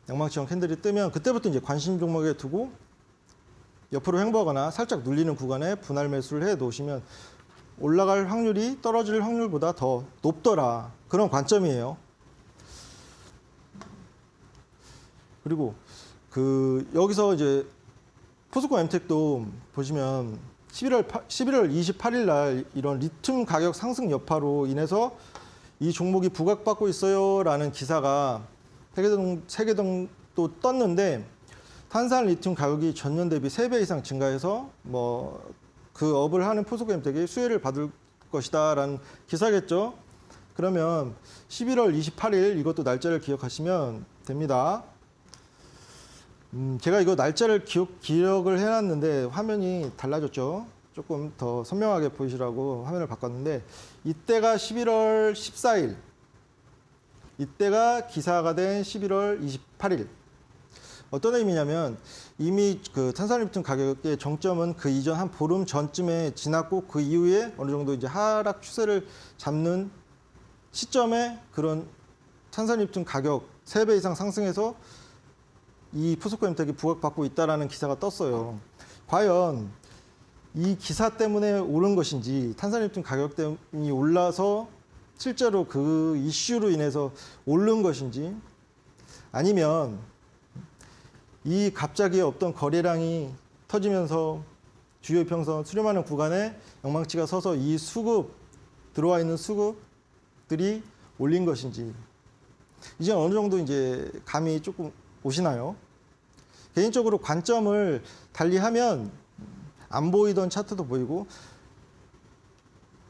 양망치형 캔들이 뜨면 그때부터 이제 관심 종목에 두고 옆으로 횡보하거나 살짝 눌리는 구간에 분할 매수를 해 놓으시면 올라갈 확률이 떨어질 확률보다 더 높더라. 그런 관점이에요. 그리고 여기서 이제 포스코 엠텍도 보시면 11월 28일 날 이런 리튬 가격 상승 여파로 인해서 이 종목이 부각받고 있어요라는 기사가 세계동도 떴는데 탄산 리튬 가격이 전년 대비 3배 이상 증가해서 그 업을 하는 포스코 엠텍이 수혜를 받을 것이다라는 기사겠죠. 그러면 11월 28일 이것도 날짜를 기억하시면 됩니다. 제가 이거 날짜를 기억을 해놨는데 화면이 달라졌죠. 조금 더 선명하게 보이시라고 화면을 바꿨는데 이때가 11월 14일, 이때가 기사가 된 11월 28일. 어떤 의미냐면 이미 그 탄산리튬 가격의 정점은 그 이전 한 보름 전쯤에 지났고 그 이후에 어느 정도 이제 하락 추세를 잡는 시점에 그런 탄산리튬 가격 3배 이상 상승해서 이 포스코 엠텍이 부각받고 있다라는 기사가 떴어요. 과연 이 기사 때문에 오른 것인지 탄산유통 가격 때문에 올라서 실제로 그 이슈로 인해서 오른 것인지 아니면 이 갑자기 없던 거래량이 터지면서 주요 이평선 수렴하는 구간에 영망치가 서서 이 수급 들어와 있는 수급들이 올린 것인지 이제 어느 정도 이제 감이 조금 오시나요? 개인적으로 관점을 달리하면 안 보이던 차트도 보이고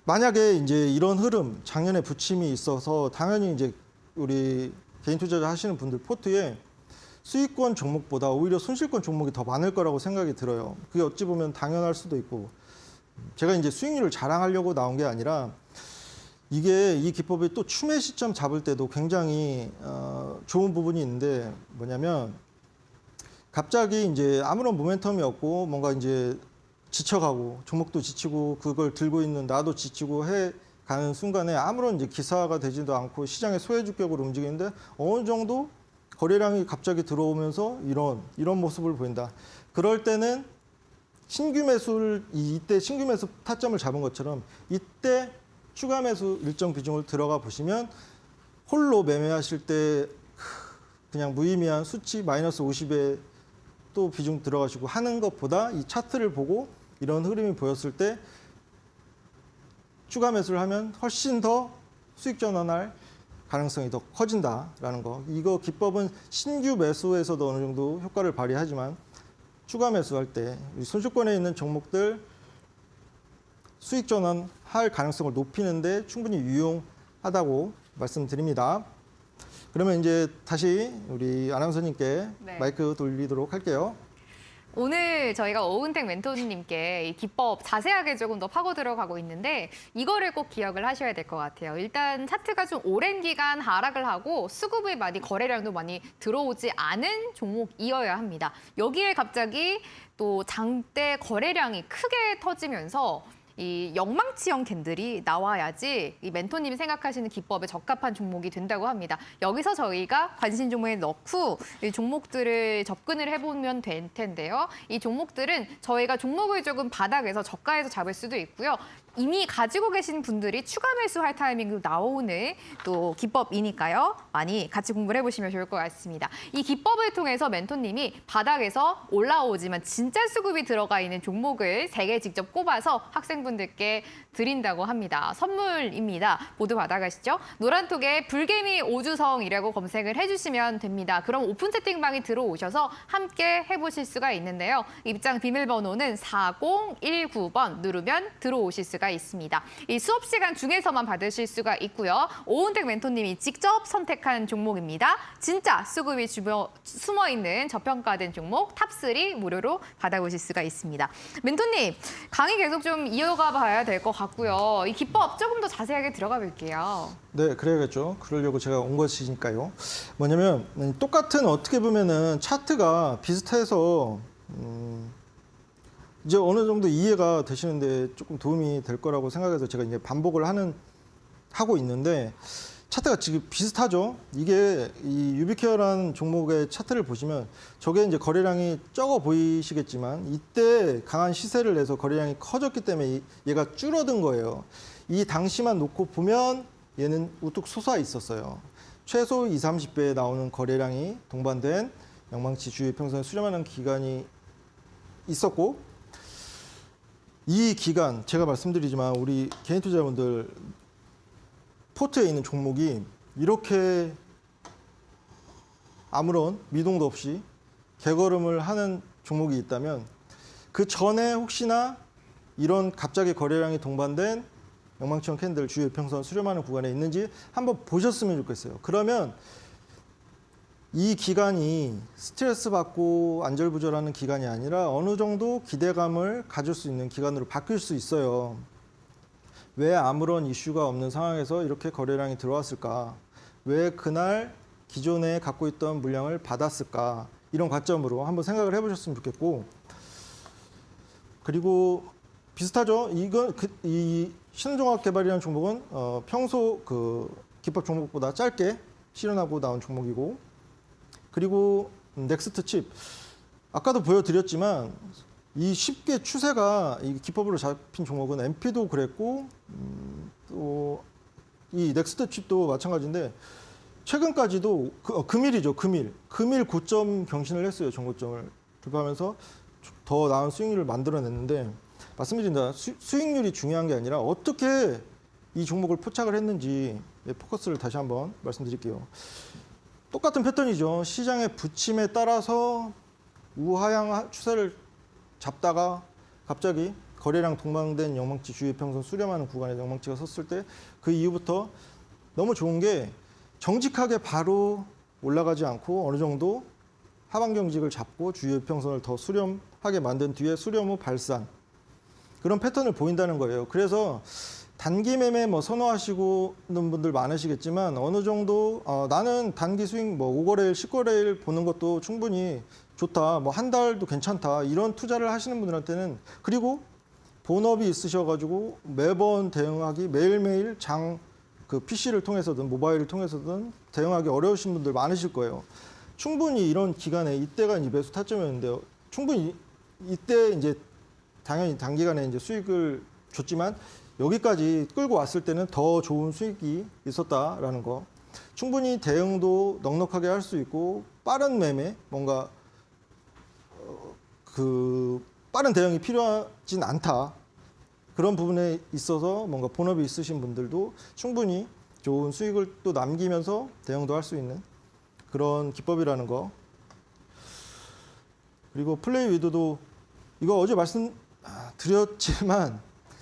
만약에 이제 이런 흐름 작년에 부침이 있어서 당연히 이제 우리 개인 투자자 하시는 분들 포트에 수익권 종목보다 오히려 손실권 종목이 더 많을 거라고 생각이 들어요. 그게 어찌 보면 당연할 수도 있고 제가 이제 수익률을 자랑하려고 나온 게 아니라 이게 이 기법이 또 추매 시점 잡을 때도 굉장히 좋은 부분이 있는데 뭐냐면 갑자기 이제 아무런 모멘텀이 없고 뭔가 이제 지쳐가고 종목도 지치고 그걸 들고 있는 나도 지치고 해 가는 순간에 아무런 이제 기사가 되지도 않고 시장의 소외주격으로 움직이는데 어느 정도 거래량이 갑자기 들어오면서 이런 모습을 보인다. 그럴 때는 신규 매수를 이때 신규 매수 타점을 잡은 것처럼 이때 추가 매수 일정 비중을 들어가 보시면 홀로 매매하실 때 그냥 무의미한 수치 마이너스 50에 또 비중 들어가시고 하는 것보다 이 차트를 보고 이런 흐름이 보였을 때 추가 매수를 하면 훨씬 더 수익 전환할 가능성이 더 커진다라는 거. 이거 기법은 신규 매수에서도 어느 정도 효과를 발휘하지만 추가 매수할 때 손실권에 있는 종목들 수익 전환할 가능성을 높이는데 충분히 유용하다고 말씀드립니다. 그러면 이제 다시 우리 아나운서님께 네. 마이크 돌리도록 할게요. 오늘 저희가 오은택 멘토님께 이 기법 자세하게 조금 더 파고 들어가고 있는데 이거를 꼭 기억을 하셔야 될 것 같아요. 일단 차트가 좀 오랜 기간 하락을 하고 수급이 많이 거래량도 많이 들어오지 않은 종목이어야 합니다. 여기에 갑자기 또 장대 거래량이 크게 터지면서 이 영망치형 캔들이 나와야지 이 멘토님이 생각하시는 기법에 적합한 종목이 된다고 합니다. 여기서 저희가 관심 종목에 넣고 이 종목들을 접근을 해보면 될 텐데요. 이 종목들은 저희가 종목을 조금 바닥에서 저가에서 잡을 수도 있고요. 이미 가지고 계신 분들이 추가 매수할 타이밍도 나오는 또 기법이니까요. 많이 같이 공부를 해보시면 좋을 것 같습니다. 이 기법을 통해서 멘토님이 바닥에서 올라오지만 진짜 수급이 들어가 있는 종목을 3개 직접 꼽아서 학생분들께 드린다고 합니다. 선물입니다. 모두 받아가시죠. 노란톡에 불개미 오주성이라고 검색을 해주시면 됩니다. 그럼 오픈 채팅방이 들어오셔서 함께 해보실 수가 있는데요. 입장 비밀번호는 4019번 누르면 들어오실 수가 있습니다. 이 수업 시간 중에서만 받으실 수가 있고요. 오은택 멘토님이 직접 선택한 종목입니다. 진짜 수급이 숨어있는 저평가된 종목 탑3 무료로 받아보실 수가 있습니다. 멘토님, 강의 계속 좀 이어가 봐야 될 것 같고요. 이 기법 조금 더 자세하게 들어가 볼게요. 네, 그래야겠죠. 그러려고 제가 온 것이니까요. 뭐냐면 똑같은 어떻게 보면은 차트가 비슷해서 이제 어느 정도 이해가 되시는데 조금 도움이 될 거라고 생각해서 제가 이제 반복을 하고 있는데 차트가 지금 비슷하죠. 이게 이 유비케어라는 종목의 차트를 보시면 저게 이제 거래량이 적어 보이시겠지만 이때 강한 시세를 내서 거래량이 커졌기 때문에 얘가 줄어든 거예요. 이 당시만 놓고 보면 얘는 우뚝 솟아 있었어요. 최소 20, 30배에 나오는 거래량이 동반된 영망치 주요 평선에 수렴하는 기간이 있었고 이 기간 제가 말씀드리지만 우리 개인 투자자분들 포트에 있는 종목이 이렇게 아무런 미동도 없이 개걸음을 하는 종목이 있다면 그 전에 혹시나 이런 갑자기 거래량이 동반된 영망치형 캔들 주요 이평선 수렴하는 구간에 있는지 한번 보셨으면 좋겠어요. 그러면 이 기간이 스트레스 받고 안절부절하는 기간이 아니라 어느 정도 기대감을 가질 수 있는 기간으로 바뀔 수 있어요. 왜 아무런 이슈가 없는 상황에서 이렇게 거래량이 들어왔을까? 왜 그날 기존에 갖고 있던 물량을 받았을까? 이런 관점으로 한번 생각을 해보셨으면 좋겠고, 그리고 비슷하죠. 이 신흥종합개발이라는 종목은 평소 그 기법 종목보다 짧게 실현하고 나온 종목이고, 그리고 넥스트 칩 아까도 보여드렸지만 이 쉽게 추세가 이 기법으로 잡힌 종목은 MP도 그랬고 또 이 넥스트 칩도 마찬가지인데 최근까지도 금일이죠. 금일 고점 경신을 했어요. 전고점을 돌파하면서 더 나은 수익률을 만들어냈는데 말씀드린다. 수익률이 중요한 게 아니라 어떻게 이 종목을 포착을 했는지 포커스를 다시 한번 말씀드릴게요. 똑같은 패턴이죠. 시장의 부침에 따라서 우하향 추세를 잡다가 갑자기 거래량 동반된 영망치 주요평선 수렴하는 구간에 영망치가 섰을 때 그 이후부터 너무 좋은 게 정직하게 바로 올라가지 않고 어느 정도 하방 경직을 잡고 주요평선을 더 수렴하게 만든 뒤에 수렴 후 발산 그런 패턴을 보인다는 거예요. 그래서 단기 매매 뭐 선호하시는 분들 많으시겠지만 어느 정도 나는 단기 수익 뭐 5거래일, 10거래일 보는 것도 충분히 좋다. 뭐 한 달도 괜찮다. 이런 투자를 하시는 분들한테는 그리고 본업이 있으셔가지고 매번 대응하기 매일매일 그 PC를 통해서든 모바일을 통해서든 대응하기 어려우신 분들 많으실 거예요. 충분히 이런 기간에 이때가 이제 매수 타점이었는데요. 충분히 이때 이제 당연히 단기간에 이제 수익을 줬지만 여기까지 끌고 왔을 때는 더 좋은 수익이 있었다라는 거. 충분히 대응도 넉넉하게 할 수 있고 빠른 매매, 뭔가 빠른 대응이 필요하진 않다. 그런 부분에 있어서 뭔가 본업이 있으신 분들도 충분히 좋은 수익을 또 남기면서 대응도 할 수 있는 그런 기법이라는 거. 그리고 플레이 위도도 이거 어제 말씀드렸지만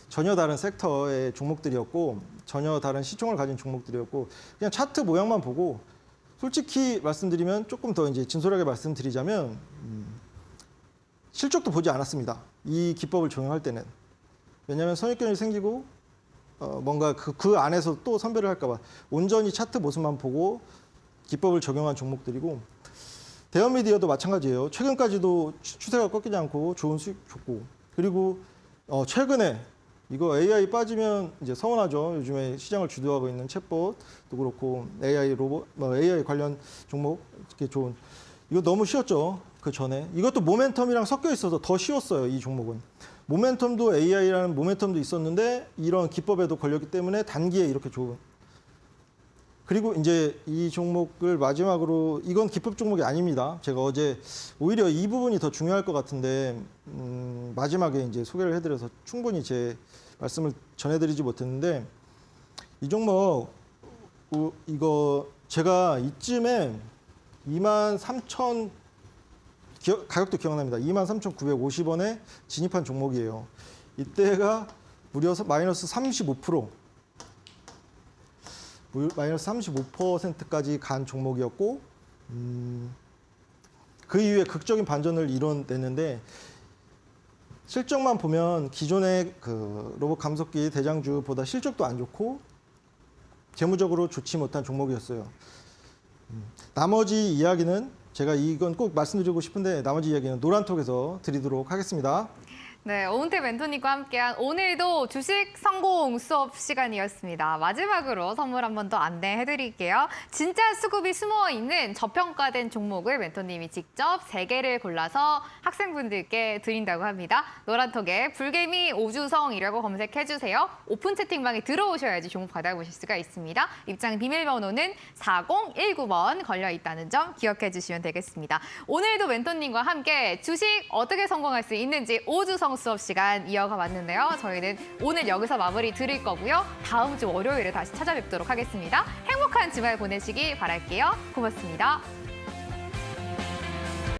전혀 다른 섹터의 종목들이었고 전혀 다른 시총을 가진 종목들이었고 그냥 차트 모양만 보고 솔직히 말씀드리면 조금 더 이제 진솔하게 말씀드리자면 실적도 보지 않았습니다. 이 기법을 적용할 때는. 왜냐하면 선입견이 생기고 뭔가 그 안에서 또 선별을 할까 봐 온전히 차트 모습만 보고 기법을 적용한 종목들이고 대형미디어도 마찬가지예요. 최근까지도 추세가 꺾이지 않고 좋은 수익 줬고 그리고 최근에 이거 AI 빠지면 이제 서운하죠. 요즘에 시장을 주도하고 있는 챗봇도 그렇고 AI 로봇, AI 관련 종목 이렇게 좋은 이거 너무 쉬웠죠. 그 전에 이것도 모멘텀이랑 섞여 있어서 더 쉬웠어요. 이 종목은 모멘텀도 AI라는 모멘텀도 있었는데 이런 기법에도 걸렸기 때문에 단기에 이렇게 좋은. 그리고 이제 이 종목을 마지막으로 이건 기법 종목이 아닙니다. 제가 어제 오히려 이 부분이 더 중요할 것 같은데 마지막에 이제 소개를 해드려서 충분히 제 말씀을 전해드리지 못했는데 이 종목 이거 제가 이쯤에 23,000 가격도 기억납니다. 23,950원에 진입한 종목이에요. 이때가 무려 마이너스 35%. 마이너스 35%까지 간 종목이었고 그 이후에 극적인 반전을 이뤄냈는데 실적만 보면 기존의 그 로봇 감속기 대장주보다 실적도 안 좋고 재무적으로 좋지 못한 종목이었어요. 나머지 이야기는 제가 이건 꼭 말씀드리고 싶은데 나머지 이야기는 노란톡에서 드리도록 하겠습니다. 네, 오은태 멘토님과 함께한 오늘도 주식 성공 수업 시간이었습니다. 마지막으로 선물 한 번 더 안내해드릴게요. 진짜 수급이 숨어있는 저평가된 종목을 멘토님이 직접 3개를 골라서 학생분들께 드린다고 합니다. 노란톡에 불개미 오주성이라고 검색해주세요. 오픈 채팅방에 들어오셔야지 종목 받아보실 수가 있습니다. 입장 비밀번호는 4019번 걸려있다는 점 기억해 주시면 되겠습니다. 오늘도 멘토님과 함께 주식 어떻게 성공할 수 있는지 오주성 수업 시간 이어가 봤는데요. 저희는 오늘 여기서 마무리 드릴 거고요. 다음 주 월요일에 다시 찾아뵙도록 하겠습니다. 행복한 주말 보내시기 바랄게요. 고맙습니다.